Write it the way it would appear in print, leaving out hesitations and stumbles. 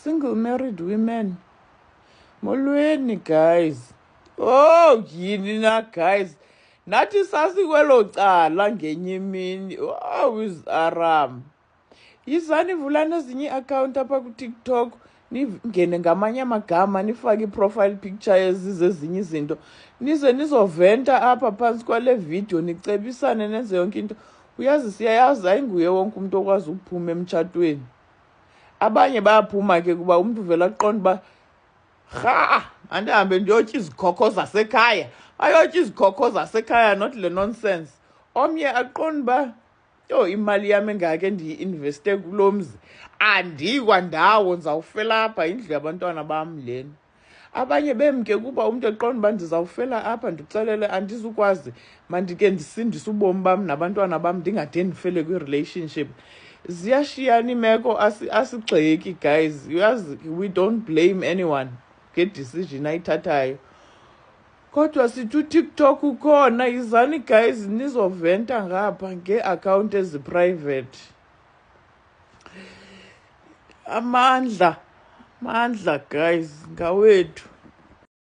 single married women. Molweni guys. Oh yini na guys. Nathi sasikwelo cala ngenye imini. Oh is Aram. Yizani vulani ezinye i-account apha ku-TikTok ningene ngamanye amagama nifake i-profile picture ezizezinye izinto nize nizoventa apha phantsi kwale video nicebisane nenze yonke into. Uyazi siyayazi ayinguye wonke umuntu okwazi ukuphuma emtshatweni. Abanye bayaphuma ke kuba umuntu uvela aqonda uba rha andihambe ndiyotya izikhokho zasekhaya ayotya izikhokho zasekhaya not le nonsense. Omnye aqonda uba yo imali yami engake ndiyi-investe kulo mzi andikwandawo ndizawufela apha indlu yabantwana bam lena. Abanye bemke kuba umntu eqonda uba ndizawufela apha ndixelele andizukwazi mandike ndisindise ubomi bam nabantwana bam ndingade ndifele kwi-relationship. Ziyashiyana imeko asigxeki guys. Uyazi we don't blame anyone ngedecision ayithathayo. Kodwa sithi uTikTok ukhona yizani guys nizoventa ngapha nge-account ezi-private. Amandla guys ngawethu.